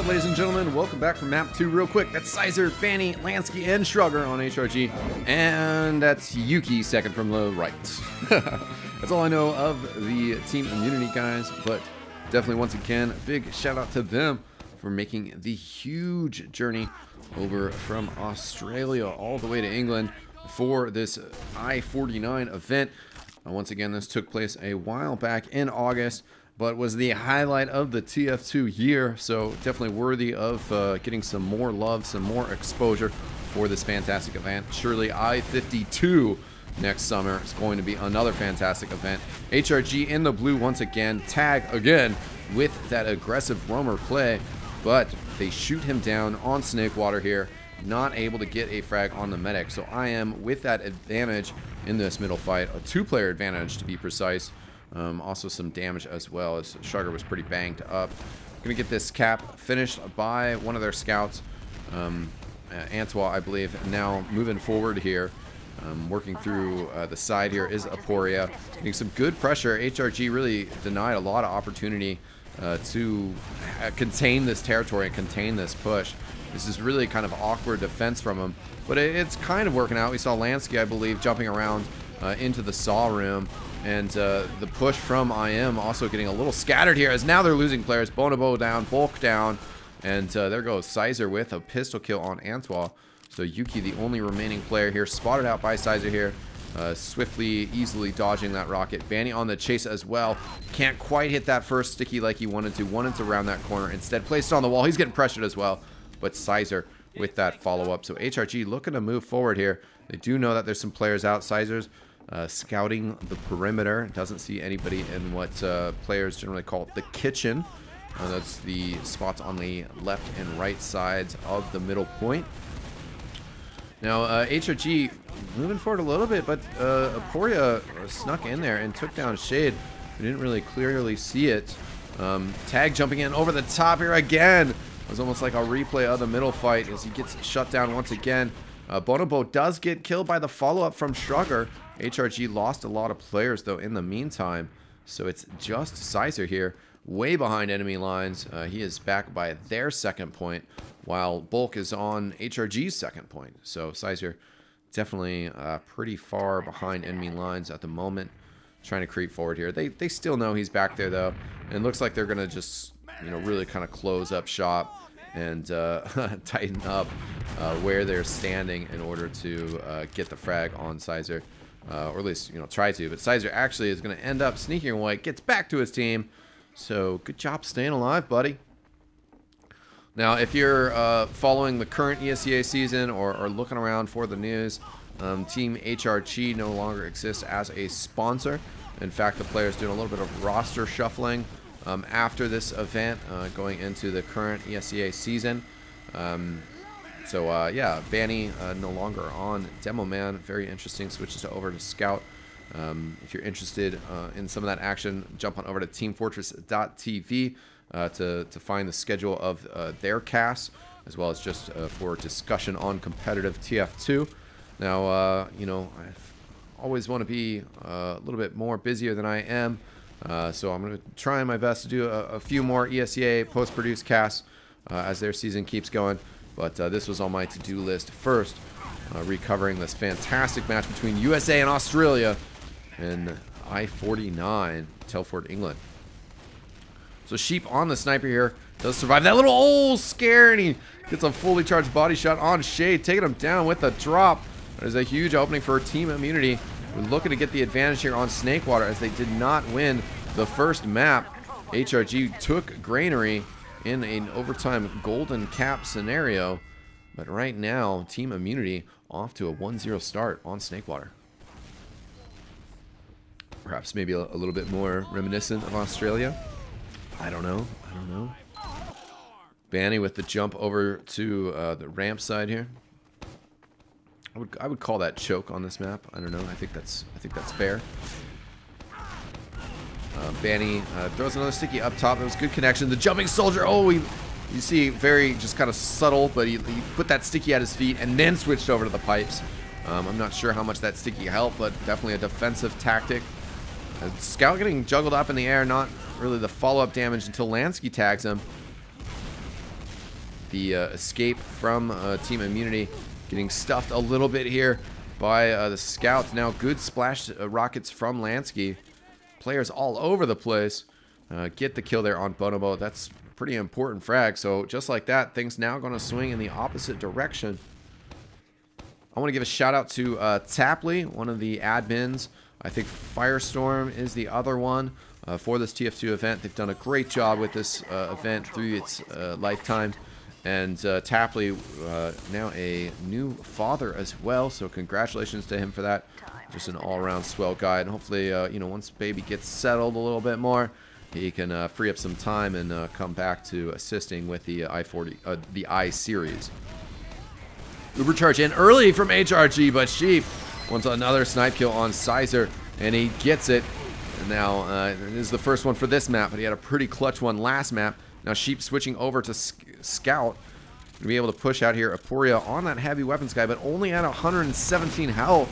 up, ladies and gentlemen? Welcome back from map 2 real quick. That's cyzer, Fanny, Lansky, and Shrugger on HRG. And that's yUKi second from the right. That's all I know of the team immunity guys, but definitely once again, big shout out to them for making the huge journey over from Australia all the way to England for this i49 event. Once again, this took place a while back in August, but was the highlight of the TF2 year, so definitely worthy of getting some more love, some more exposure for this fantastic event. Surely i52 next summer is going to be another fantastic event. HRG in the blue once again, tagg again with that aggressive roamer play, but they shoot him down on Snakewater here, not able to get a frag on the medic. So I am with that advantage in this middle fight, a two-player advantage to be precise. Also some damage as well, as Shrugger was pretty banged up. Gonna get this cap finished by one of their scouts, Antwa, I believe. Now moving forward here, working through the side here is Aporia, getting some good pressure. HRG really denied a lot of opportunity to contain this territory and contain this push. This is really kind of awkward defense from him, but it's kind of working out. We saw Lansky, I believe, jumping around into the saw room. And the push from IM also getting a little scattered here, as now they're losing players. Bonobo down, Bulk down, and there goes cyzer with a pistol kill on Antwa. So yUKi, the only remaining player here, spotted out by cyzer here, swiftly, easily dodging that rocket. Banny on the chase as well. Can't quite hit that first sticky like he wanted to round that corner. Instead, placed it on the wall. He's getting pressured as well, but cyzer with that follow-up. So HRG looking to move forward here. They do know that there's some players out. Cyzer's scouting the perimeter. Doesn't see anybody in what players generally call the kitchen. That's the spots on the left and right sides of the middle point. Now HRG moving forward a little bit, but aporia snuck in there and took down Shade. We didn't really clearly see it. Tagg jumping in over the top here again. It was almost like a replay of the middle fight as he gets shut down once again. Bonobo does get killed by the follow-up from Shrugger. HRG lost a lot of players, though, in the meantime. So it's just cyzer here, way behind enemy lines. He is back by their second point, while Bulk is on HRG's second point. So cyzer definitely pretty far behind enemy lines at the moment, trying to creep forward here. They still know he's back there, though. And it looks like they're going to just, really kind of close up shop and tighten up where they're standing in order to get the frag on cyzer. Or at least, try to. But cyzer actually is going to end up sneaking away, gets back to his team. So good job staying alive, buddy. Now, if you're following the current ESEA season or looking around for the news, Team HRG no longer exists as a sponsor. In fact, the players doing a little bit of roster shuffling after this event, going into the current ESEA season. Yeah, Banny no longer on Demoman. Very interesting. Switches over to Scout. If you're interested in some of that action, jump on over to teamfortress.tv to find the schedule of their cast, as well as just for discussion on competitive TF2. Now, I always want to be a little bit more busier than I am, so I'm going to try my best to do a few more ESEA post-produced casts as their season keeps going. But this was on my to-do list first, recovering this fantastic match between USA and Australia in i49, Telford, England. So Sheep on the sniper here does survive that little scare, and he gets a fully charged body shot on Shade, taking him down with a drop. There's a huge opening for team immunity. We're looking to get the advantage here on Snakewater, as they did not win the first map. HRG took Granary in an overtime golden cap scenario, but right now team immunity off to a 1-0 start on Snakewater. Perhaps maybe a little bit more reminiscent of Australia. I don't know. Banny with the jump over to the ramp side here. I would call that choke on this map. I don't know. I think that's fair. Banny throws another sticky up top. That was good connection. The jumping soldier. You see, very just kind of subtle, but he put that sticky at his feet and then switched over to the pipes. I'm not sure how much that sticky helped, but definitely a defensive tactic. Scout getting juggled up in the air, not really the follow-up damage until Lansky tags him. the escape from Team Immunity. Getting stuffed a little bit here by the scouts. Now good splash rockets from Lansky. Players all over the place. Get the kill there on Bonobo. That's pretty important frag. So just like that, things now going to swing in the opposite direction. I want to give a shout out to Tapley, one of the admins. I think Firestorm is the other one for this TF2 event. They've done a great job with this event through its lifetime. And Tapley, now a new father as well, so congratulations to him for that. Just an all-around swell guy, and hopefully, you know, once baby gets settled a little bit more, he can free up some time and come back to assisting with the the I series. Uber charge in early from HRG, but Sheep wants another snipe kill on Cyzer, and he gets it. And now this is the first one for this map, but he had a pretty clutch one last map. Now Sheep switching over to Scout to be able to push out here Aporia on that heavy weapons guy, but only at 117 health.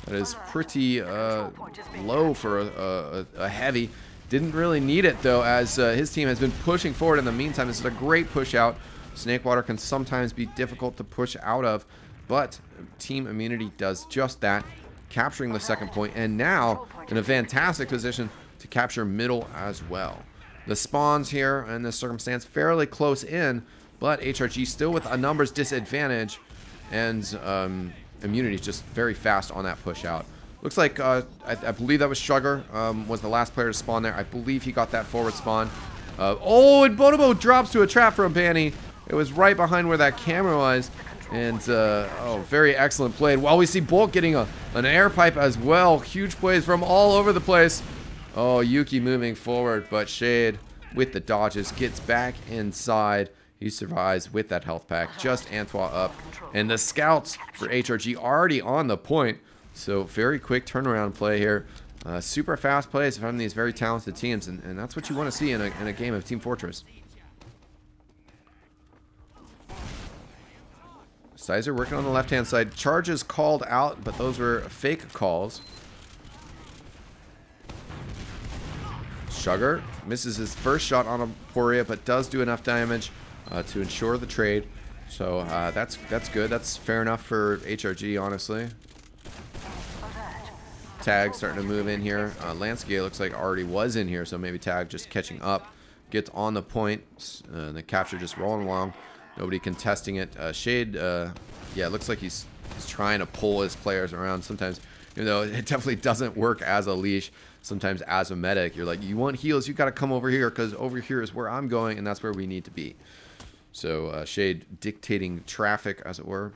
That is pretty low for a heavy. Didn't really need it though, as his team has been pushing forward in the meantime. This is a great push out. Snakewater can sometimes be difficult to push out of, but Team Immunity does just that, capturing the second point, and now in a fantastic position to capture middle as well. The spawns here in this circumstance fairly close in, but HRG still with a numbers disadvantage, and Immunity is just very fast on that push out. Looks like, I believe that was shrugger, was the last player to spawn there. I believe he got that forward spawn. Oh, and Bonobo drops to a trap from Banny. It was right behind where that camera was. And, oh, very excellent play. And while we see Bolt getting an air pipe as well. Huge plays from all over the place. Oh, yUKi moving forward, but Shade with the dodges gets back inside. He survives with that health pack. Just Antwa up. And the scouts for HRG already on the point. So very quick turnaround play here. Super fast plays from these very talented teams. And that's what you want to see in a game of Team Fortress. Cyzer working on the left-hand side. Charges called out, but those were fake calls. Shrugger misses his first shot on Aporia, but does do enough damage to ensure the trade. So that's good. That's fair enough for HRG, honestly. Tagg starting to move in here. Lansky looks like already was in here, so maybe Tagg just catching up. Gets on the point. The capture just rolling along. Nobody contesting it. Shade, yeah, it looks like he's trying to pull his players around. Sometimes, even though it definitely doesn't work as a leash, sometimes as a medic, you're like, you want heals, you got to come over here, because over here is where I'm going, and that's where we need to be. So Shade dictating traffic, as it were.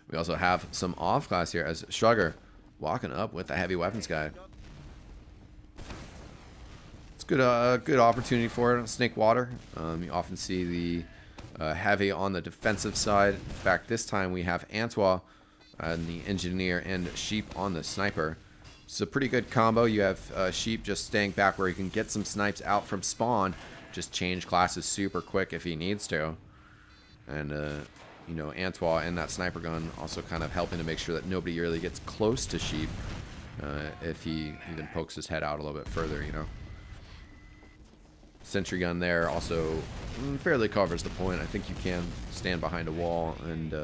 We also have some off class here as Shrugger walking up with the heavy weapons guy. It's good, good opportunity for it. Snakewater. You often see the heavy on the defensive side. In fact, this time we have Antwa and the engineer and Sheep on the sniper. It's a pretty good combo. You have Sheep just staying back where he can get some snipes out from spawn. Just change classes super quick if he needs to. And you know, Antwa and that sniper gun also kind of helping to make sure that nobody really gets close to Sheep if he even pokes his head out a little bit further, you know. Sentry gun there also fairly covers the point. I think you can stand behind a wall and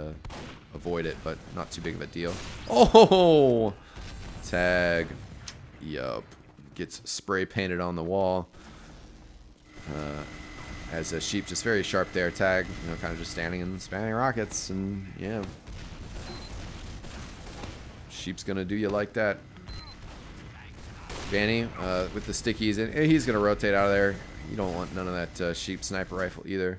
avoid it, but not too big of a deal. Oh! Tagg. Yup. Gets spray painted on the wall. As a Sheep just very sharp there. Tagg, you know, kind of just standing and spamming rockets, and yeah. Sheep's gonna do you like that. Banny with the stickies, and he's gonna rotate out of there. You don't want none of that Sheep sniper rifle either.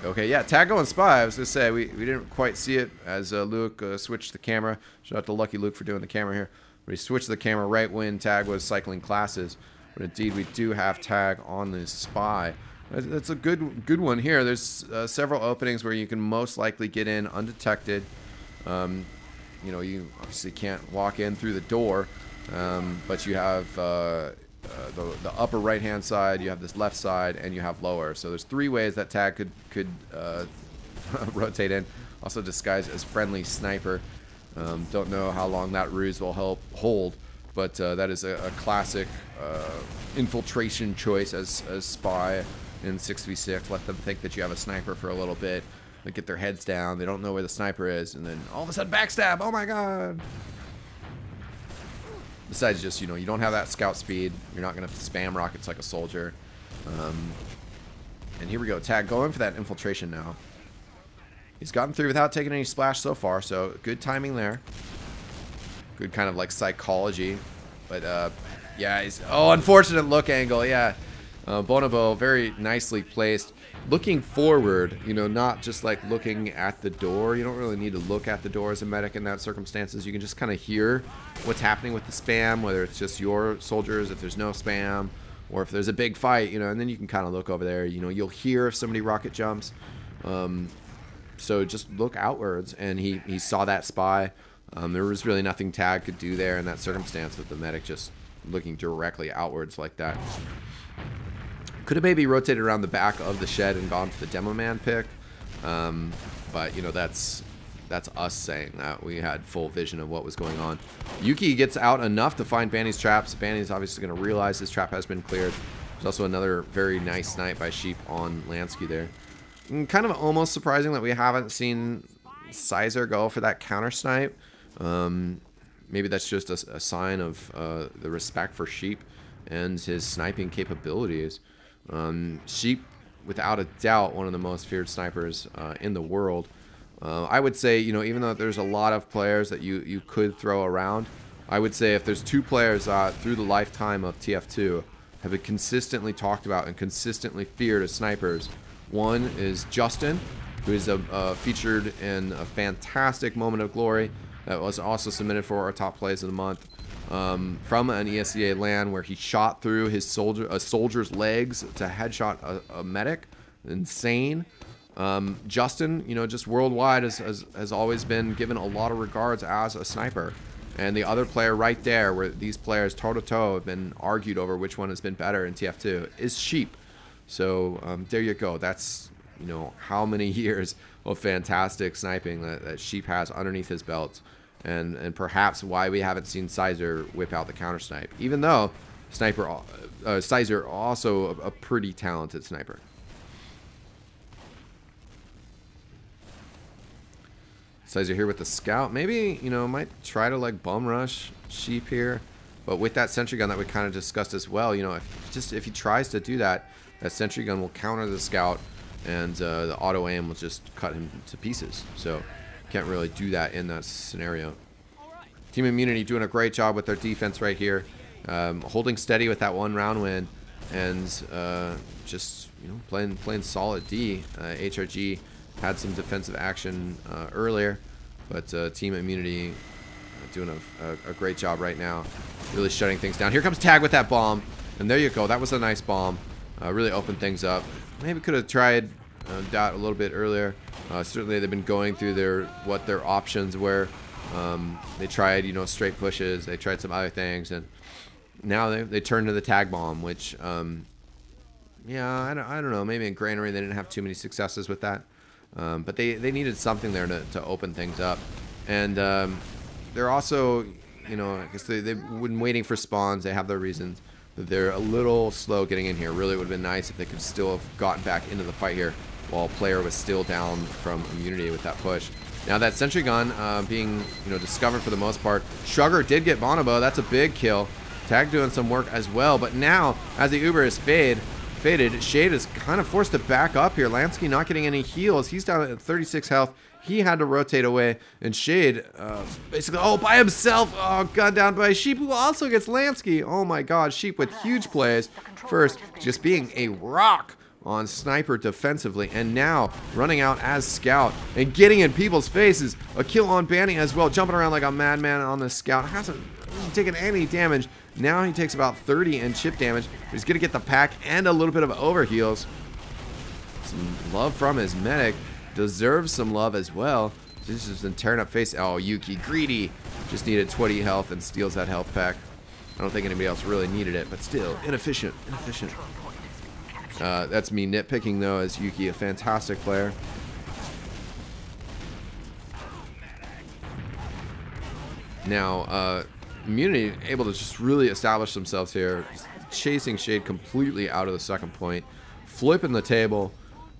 Okay, yeah, Tagg going spy. I was gonna say we didn't quite see it as Luke switched the camera. Shout out to Lucky Luke for doing the camera here. But he switched the camera right when Tagg was cycling classes. But indeed, we do have Tagg on the spy. That's a good one here. There's several openings where you can most likely get in undetected. You know, you obviously can't walk in through the door, but you have the upper right-hand side, you have this left side, and you have lower. So there's three ways that Tagg could rotate in. Also disguised as friendly sniper. Don't know how long that ruse will hold, but that is a classic infiltration choice as spy in 6v6. Let them think that you have a sniper for a little bit. They get their heads down. They don't know where the sniper is, and then all of a sudden backstab. Oh my god! Besides, just, you know, you don't have that scout speed. You're not gonna spam rockets like a soldier. And here we go. Tagg going for that infiltration now. He's gotten through without taking any splash so far, so good timing there. Good kind of like psychology. But yeah, he's, oh, unfortunate look angle. Yeah, bonobo very nicely placed. Looking forward, you know, not just like looking at the door. You don't really need to look at the door as a medic in that circumstances. You can just kind of hear what's happening with the spam, whether it's just your soldiers, if there's no spam, or if there's a big fight, you know, and then you can kind of look over there. You know, you'll hear if somebody rocket jumps. So just look outwards, and he saw that spy. There was really nothing Tagg could do there in that circumstance with the medic just looking directly outwards like that. Could have maybe rotated around the back of the shed and gone for the demoman pick, but you know, that's us saying that. We had full vision of what was going on. yUKi gets out enough to find Banny's traps. Banny's obviously going to realize his trap has been cleared. There's also another very nice snipe by Sheep on Lansky there. And kind of almost surprising that we haven't seen cyzer go for that counter snipe. Maybe that's just a sign of the respect for Sheep and his sniping capabilities. Sheep, without a doubt, one of the most feared snipers in the world. I would say, you know, even though there's a lot of players that you could throw around, I would say if there's two players through the lifetime of TF2 have been consistently talked about and consistently feared as snipers, one is Justin, who is featured in a fantastic moment of glory that was also submitted for our top plays of the month. From an ESEA LAN where he shot through his soldier's legs to headshot a medic. Insane. Justin, you know, just worldwide has always been given a lot of regards as a sniper. And the other player right there, where these players toe-to-toe have been argued over which one has been better in TF2, is Sheep. So there you go. That's, you know, how many years of fantastic sniping that Sheep has underneath his belt. And perhaps why we haven't seen cyzer whip out the counter snipe, even though cyzer also a pretty talented sniper. Cyzer here with the scout. Maybe, you know, might try to like bum rush Sheep here, but with that sentry gun that we kind of discussed as well, you know, if he tries to do that, that sentry gun will counter the scout, and the auto aim will just cut him to pieces. So can't really do that in that scenario. Team Immunity doing a great job with their defense right here, holding steady with that one round win, and just, you know, playing solid D. HRG had some defensive action earlier, but Team Immunity doing a great job right now, really shutting things down. Here comes Tagg with that bomb, and there you go. That was a nice bomb. Really opened things up. Maybe could have tried that a little bit earlier. Certainly they've been going through what their options were. They tried, you know, straight pushes. They tried some other things, and now they turned to the tag bomb, which yeah, I don't know. Maybe in Granary they didn't have too many successes with that. But they needed something there to open things up. And they're also, you know, I guess they've been waiting for spawns. They have their reasons. They're a little slow getting in here. Really would have been nice if they could still have gotten back into the fight here while player was still down from immunity with that push. Now that sentry gun being, you know, discovered for the most part. Shrugger did get bonobo. That's a big kill. Tagg doing some work as well. But now, as the Uber is faded, Shade is kind of forced to back up here. Lansky not getting any heals. He's down at 36 health. He had to rotate away. And Shade, basically, oh, by himself. Oh, gunned down by Sheep, who also gets Lansky. Oh, my God. Sheep with huge plays. First, just being a rock on sniper defensively. And now, running out as scout and getting in people's faces. A kill on Banny as well. Jumping around like a madman on the scout. Hasn't taken any damage. Now he takes about 30 in chip damage. He's going to get the pack and a little bit of overheals. Some love from his medic. Deserves some love as well. This has been tearing up face. Oh, yUKi, greedy. Just needed 20 health and steals that health pack. I don't think anybody else really needed it, but still, inefficient. That's me nitpicking, though, as yUKi, a fantastic player. Now, Immunity able to just really establish themselves here, just chasing Shade completely out of the second point, flipping the table,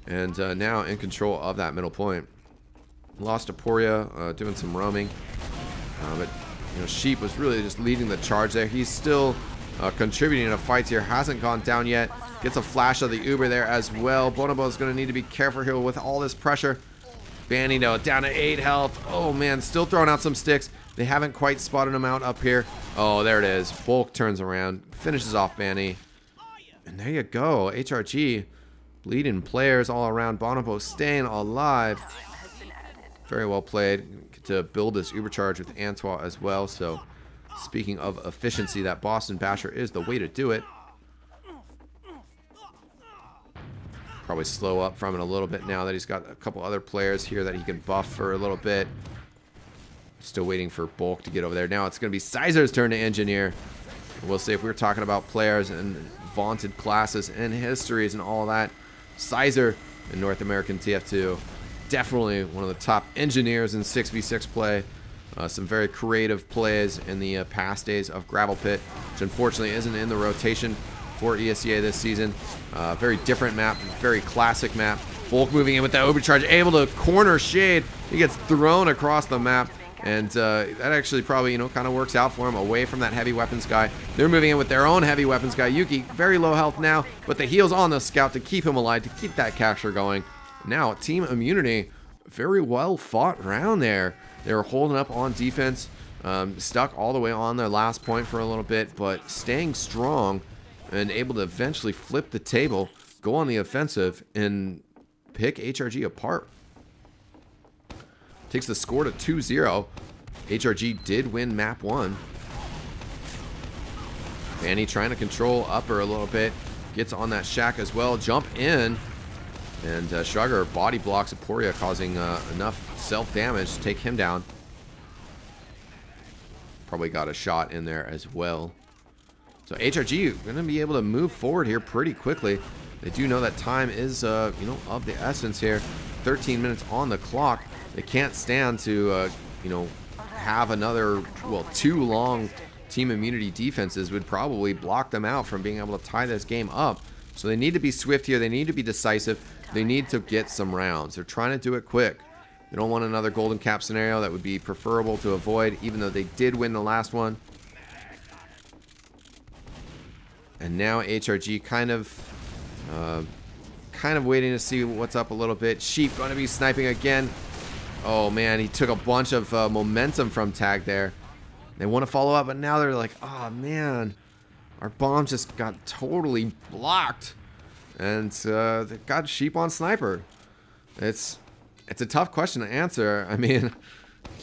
and now in control of that middle point. Lost aporia, doing some roaming, but you know, Sheep was really just leading the charge there. He's still contributing to fights here, hasn't gone down yet. Gets a flash of the Uber there as well. Bonobo is going to need to be careful here with all this pressure. Banny though down to 8 health. Oh man, still throwing out some sticks. They haven't quite spotted him out up here. Oh, there it is. Bulk turns around, finishes off Banny. And there you go. HRG bleeding players all around. Bonobo staying alive. Very well played. Get to build this Uber charge with Antwa as well. So speaking of efficiency, that Boston Basher is the way to do it. Probably slow up from it a little bit now that he's got a couple other players here that he can buff for a little bit. Still waiting for Bulk to get over there. Now it's going to be Cyzer's turn to engineer. We'll see if we were talking about players and vaunted classes and histories and all of that. Cyzer in North American TF2. Definitely one of the top engineers in 6v6 play. Some very creative plays in the past days of Gravel Pit, which unfortunately isn't in the rotation for ESEA this season. Very different map, very classic map. Bulk moving in with that overcharge, able to corner Shade. He gets thrown across the map, and that actually probably, you know, kind of works out for him away from that heavy weapons guy. They're moving in with their own heavy weapons guy, yUKi. Very low health now, but the heal's on the scout to keep him alive, to keep that capture going. Now, Team Immunity, very well fought round there. They were holding up on defense, stuck all the way on their last point for a little bit, but staying strong and able to eventually flip the table, go on the offensive, and pick HRG apart. Takes the score to 2-0. HRG did win map 1. Banny trying to control upper a little bit. Gets on that shack as well. Jump in. And shrugger body blocks aporia, causing enough self-damage to take him down. Probably got a shot in there as well. So HRG going to be able to move forward here pretty quickly. They do know that time is, you know, of the essence here. 13 minutes on the clock. They can't stand to, you know, have another, well, 2 long Team Immunity defenses would probably block them out from being able to tie this game up. So they need to be swift here. They need to be decisive. They need to get some rounds. They're trying to do it quick. They don't want another golden cap scenario. That would be preferable to avoid, even though they did win the last one. And now HRG kind of waiting to see what's up a little bit. Sheep going to be sniping again. Oh man, he took a bunch of momentum from tagg there. They want to follow up, but now they're like, oh man, our bomb just got totally blocked. And they got Sheep on sniper. It's a tough question to answer. I mean,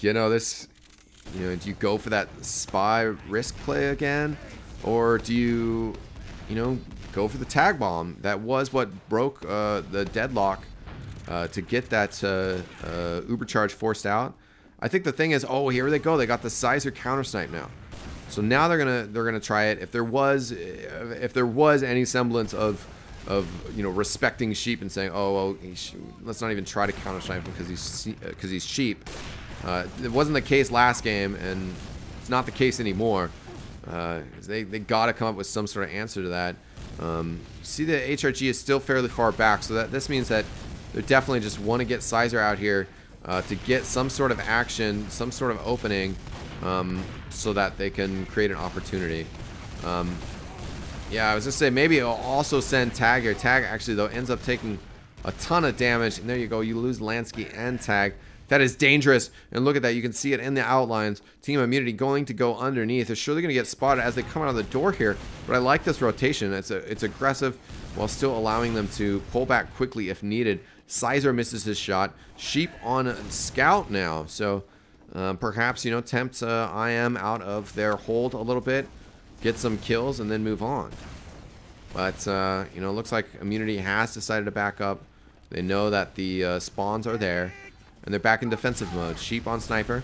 you know, this, you know, do you go for that spy risk play again, or do you know, go for the tagg bomb? That was what broke the deadlock to get that Uber charge forced out. I think the thing is, oh, here they go. They got the cyzer counter snipe now. So now they're gonna try it. If there was any semblance of you know, respecting Sheep and saying, oh well, let's not even try to counter snipe him because he's Sheep. It wasn't the case last game, and it's not the case anymore. They got to come up with some sort of answer to that. See, the HRG is still fairly far back, so that this means that they definitely just want to get cyzer out here to get some sort of action, some sort of opening, so that they can create an opportunity. Yeah, I was gonna say maybe it'll also send tagg here. Tagg actually though ends up taking a ton of damage, and there you go. You lose lansky and tagg. That is dangerous. And look at that. You can see it in the outlines. Team Immunity going to go underneath. They're surely going to get spotted as they come out of the door here. But I like this rotation. It's aggressive while still allowing them to pull back quickly if needed. Cyzer misses his shot. Sheep on scout now. So perhaps, you know, tempt IM out of their hold a little bit. Get some kills and then move on. But, you know, it looks like Immunity has decided to back up. They know that the spawns are there. And they're back in defensive mode. Sheep on sniper,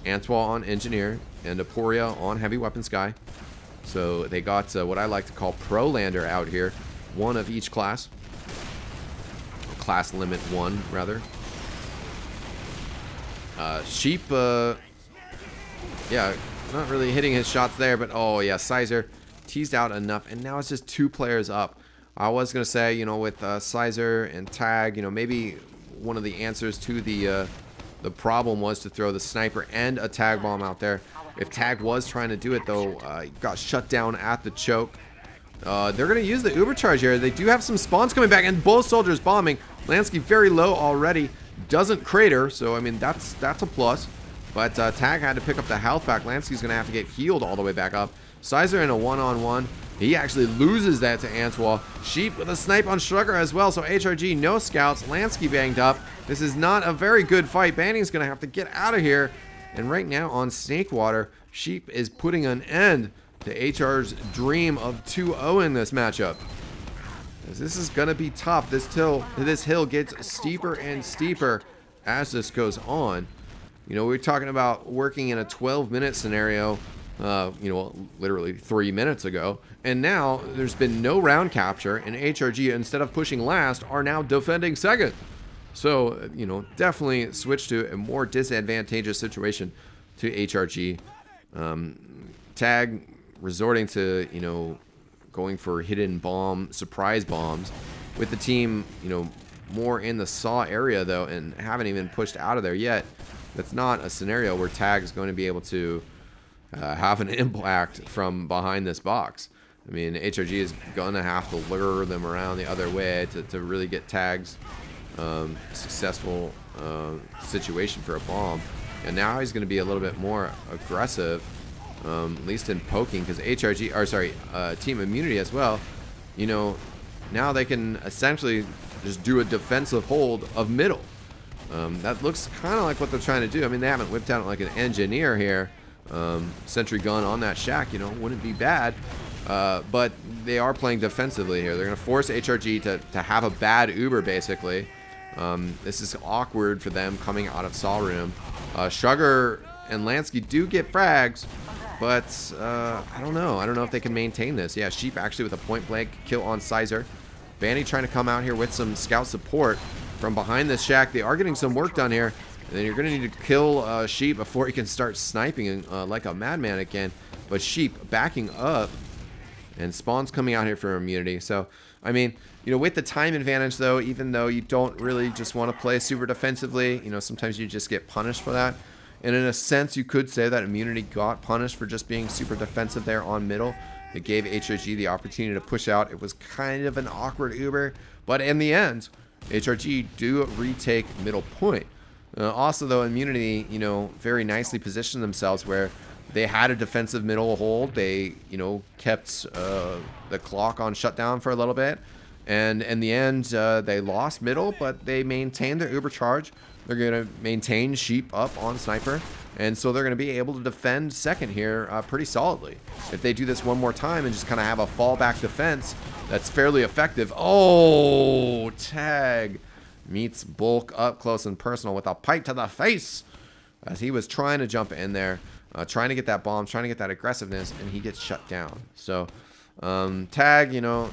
Antwa on engineer, and aporia on heavy weapons guy. So they got what I like to call pro lander out here. One of each class. Class limit 1, rather. Sheep, yeah, not really hitting his shots there, but oh yeah, cyzer teased out enough, and now it's just 2 players up. I was gonna say, you know, with cyzer and tagg, you know, maybe one of the answers to the problem was to throw the sniper and a tagg bomb out there. If tagg was trying to do it though, got shut down at the choke. They're gonna use the uber charge here. They do have some spawns coming back, and both soldiers bombing. Lansky very low already, doesn't crater, so I mean that's a plus. But tagg had to pick up the health back. Lansky's gonna have to get healed all the way back up. Cyzer in a one-on-one. He actually loses that to Antwa. Sheep with a snipe on Shrugger as well, so HRG no scouts. Lansky banged up. This is not a very good fight. Banning's gonna have to get out of here. And right now on Snakewater, Sheep is putting an end to HR's dream of 2-0 in this matchup. This is gonna be tough. This hill gets steeper and steeper as this goes on. You know, we were talking about working in a 12-minute scenario, you know, literally 3 minutes ago, and now there's been no round capture, and HRG, instead of pushing last, are now defending second. So, you know, definitely switch to a more disadvantageous situation to HRG. Tagg resorting to, you know, going for hidden bomb, surprise bombs with the team, you know, more in the saw area though, and haven't even pushed out of there yet. That's not a scenario where tagg is going to be able to have an impact from behind this box. I mean, HRG is going to have to lure them around the other way to really get tagg's successful situation for a bomb. And now he's going to be a little bit more aggressive, at least in poking, because HRG, or sorry, Team Immunity as well, you know, now they can essentially just do a defensive hold of middle. That looks kind of like what they're trying to do. I mean, they haven't whipped out like an engineer here. Sentry gun on that shack, you know, wouldn't be bad. But they are playing defensively here. They're going to force HRG to have a bad Uber, basically. This is awkward for them coming out of Saw Room. Shrugger and Lansky do get frags, but I don't know. I don't know if they can maintain this. Yeah, Sheep actually with a point-blank kill on cyzer. Banny trying to come out here with some scout support from behind this shack. They are getting some work done here. And then you're going to need to kill Sheep before he can start sniping like a madman again. But Sheep backing up. And Spawn's coming out here for immunity. So, I mean, you know, with the time advantage, though, even though you don't really just want to play super defensively, you know, sometimes you just get punished for that. And in a sense, you could say that immunity got punished for just being super defensive there on middle. It gave HRG the opportunity to push out. It was kind of an awkward Uber. But in the end, HRG do retake middle point. Also, though, immunity, you know, very nicely positioned themselves where they had a defensive middle hold. They, you know, kept the clock on shutdown for a little bit. And in the end, they lost middle, but they maintained their Uber charge. They're going to maintain Sheep up on Sniper. And so they're going to be able to defend second here pretty solidly. If they do this one more time and just kind of have a fallback defense that's fairly effective. Oh, tagg meets Bulk up close and personal with a pipe to the face as he was trying to jump in there, trying to get that bomb, trying to get that aggressiveness, and he gets shut down. So tagg, you know,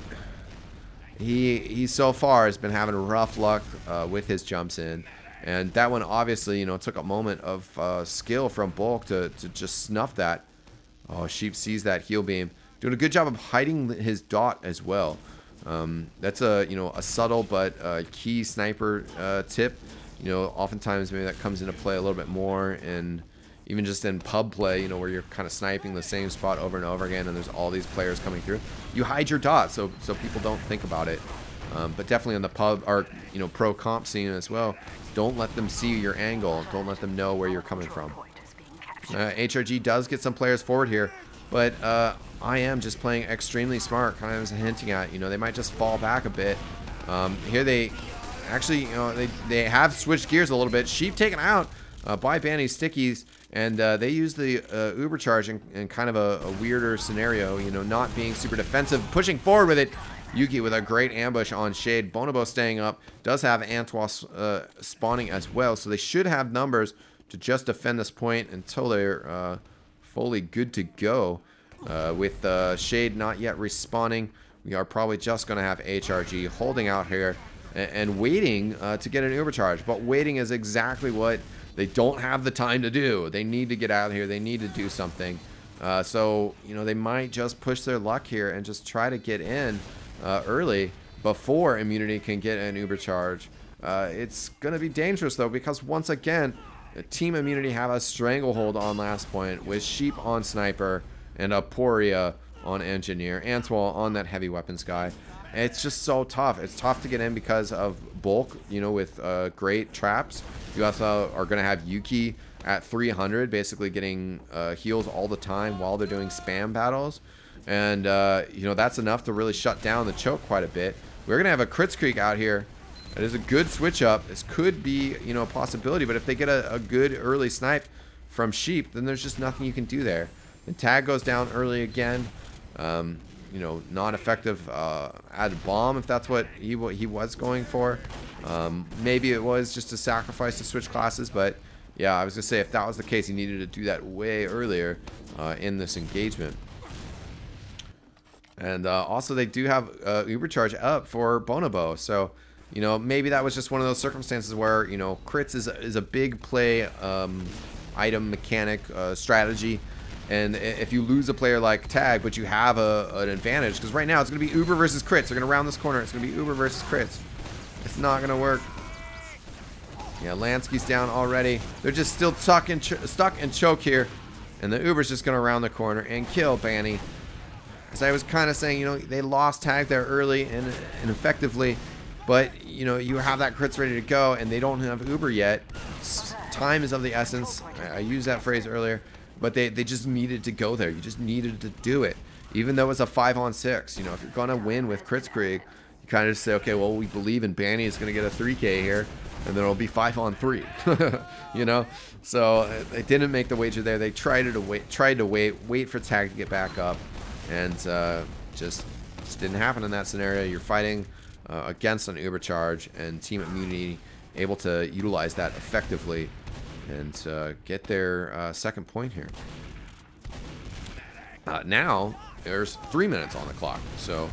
he so far has been having rough luck with his jumps in, and that one obviously, you know, took a moment of skill from Bulk to just snuff that. Oh, Sheep sees that heal beam, doing a good job of hiding his dot as well. That's a, you know, a subtle but key sniper tip. You know, oftentimes maybe that comes into play a little bit more, and even just in pub play, you know, where you're kind of sniping the same spot over and over again, and there's all these players coming through. You hide your dot so people don't think about it. But definitely in the pub or, you know, pro comp scene as well, don't let them see your angle. Don't let them know where you're coming from. HRG does get some players forward here, but I am just playing extremely smart, kind of as hinting at, you know, they might just fall back a bit. Here they actually, you know, they have switched gears a little bit. Sheep taken out by Banny's stickies, and they use the Uber charge in kind of a weirder scenario, you know, not being super defensive, pushing forward with it. yUKi with a great ambush on Shade. Bonobo staying up, does have Antwa spawning as well, so they should have numbers to just defend this point until they're fully good to go. With Shade not yet respawning, we are probably just going to have HRG holding out here and waiting to get an Uber charge. But waiting is exactly what they don't have the time to do. They need to get out of here. They need to do something. So, you know, they might just push their luck here and just try to get in early before Immunity can get an Uber charge. It's going to be dangerous, though, because once again, Team Immunity have a stranglehold on last point with Sheep on Sniper and Aporia on Engineer, Antwa on that heavy weapons guy. It's just so tough. It's tough to get in because of bulk, you know, with great traps. You also are going to have yUKi at 300, basically getting heals all the time while they're doing spam battles. And, you know, that's enough to really shut down the choke quite a bit. We're going to have a Kritzkrieg out here. It is a good switch up. This could be, you know, a possibility, but if they get a good early snipe from Sheep, then there's just nothing you can do there. The tag goes down early again. You know, non-effective add bomb if that's what he was going for. Maybe it was just a sacrifice to switch classes, but yeah, I was gonna say if that was the case, he needed to do that way earlier in this engagement. And also they do have Uber charge up for Bonobo, so you know, maybe that was just one of those circumstances where, you know, crits is a big play item mechanic strategy. And if you lose a player like Tagg, but you have an advantage, because right now it's going to be Uber versus crits. They're going to round this corner. It's going to be Uber versus crits. It's not going to work. Yeah, Lansky's down already. They're just still stuck and choke here. And the Uber's just going to round the corner and kill Banny. As I was kind of saying, you know, they lost Tagg there early and effectively. But, you know, you have that crits ready to go, and they don't have Uber yet. Time is of the essence. I used that phrase earlier. But they just needed to go there. You just needed to do it. Even though it's a 5-on-6. You know, if you're going to win with Kritzkrieg, you kind of just say, okay, well, we believe in Banny is going to get a 3K here. And then it'll be 5-on-3. You know? So they didn't make the wager there. They tried to wait for Tagg to get back up. And just didn't happen in that scenario. You're fighting against an Uber charge. And Team Immunity able to utilize that effectively. And get their second point here. Now there's 3 minutes on the clock, so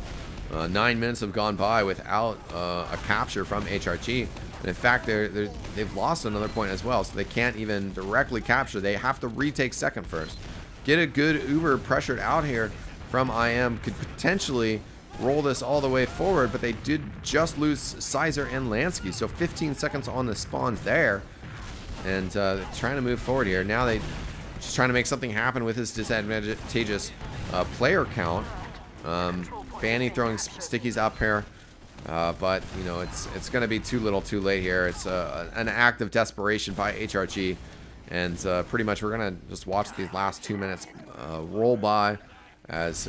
9 minutes have gone by without a capture from HRG. And in fact, they've lost another point as well, so they can't even directly capture. They have to retake second first. Get a good Uber pressured out here from IM, could potentially roll this all the way forward, but they did just lose cyzer and Lansky, so 15 seconds on the spawns there. And trying to move forward here. Now they just trying to make something happen with his disadvantageous player count. Banny throwing stickies up here, but you know it's going to be too little, too late here. It's an act of desperation by HRG, and pretty much we're gonna just watch these last 2 minutes roll by as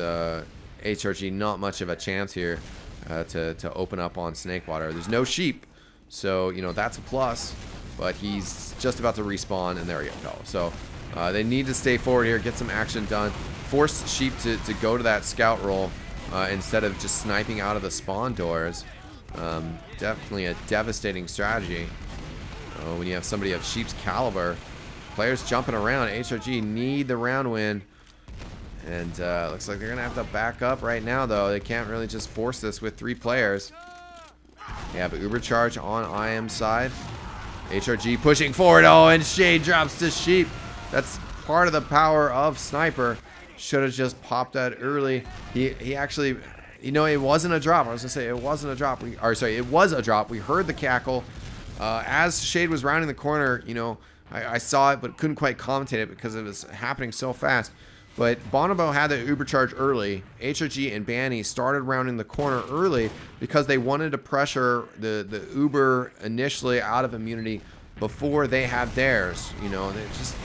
HRG not much of a chance here to open up on Snakewater. There's no Sheep, so you know that's a plus. But he's just about to respawn, and there you go. So they need to stay forward here, get some action done, force Sheep to go to that scout roll instead of just sniping out of the spawn doors. Definitely a devastating strategy when you have somebody of Sheep's caliber. Players jumping around. HRG need the round win. And looks like they're going to have to back up right now, though. They can't really just force this with 3 players. They have an Uber charge on IM's side. HRG pushing forward. Oh, and Shade drops to Sheep. That's part of the power of Sniper. Should have just popped that early. He actually, you know, it wasn't a drop. I was going to say it wasn't a drop. It was a drop. We heard the cackle. As Shade was rounding the corner, you know, I saw it, but couldn't quite commentate it because it was happening so fast. But Bonobo had the Uber charge early. HRG and Banny started rounding the corner early because they wanted to pressure the Uber initially out of immunity before they have theirs. You know,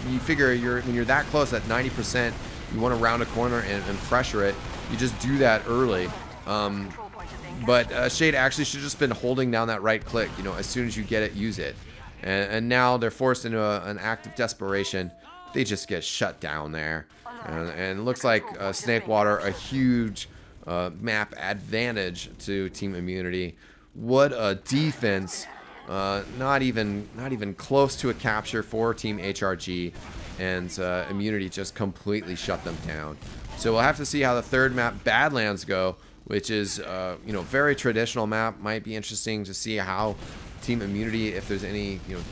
you figure when you're that close at 90%, you want to round a corner and pressure it. You just do that early. But Shade actually should have just been holding down that right click. You know, as soon as you get it, use it. And now they're forced into an act of desperation. They just get shut down there. And it looks like Snakewater, a huge map advantage to Team Immunity. What a defense. Not even close to a capture for Team HRG. And Immunity just completely shut them down. So we'll have to see how the third map, Badlands, go, which is you know, very traditional map. Might be interesting to see how Team Immunity, if there's any, you know,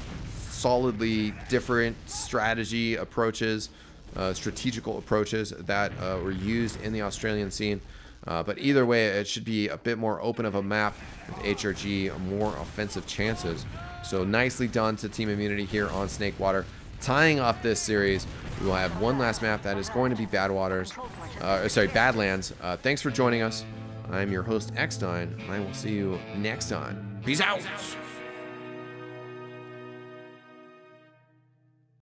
solidly different strategy approaches strategical approaches that were used in the Australian scene. But either way, it should be a bit more open of a map with HRG, more offensive chances. So nicely done to Team Immunity here on Snakewater. Tying up this series, we will have one last map that is going to be Badlands. Thanks for joining us. I'm your host, eXtine, and I will see you next time. Peace out!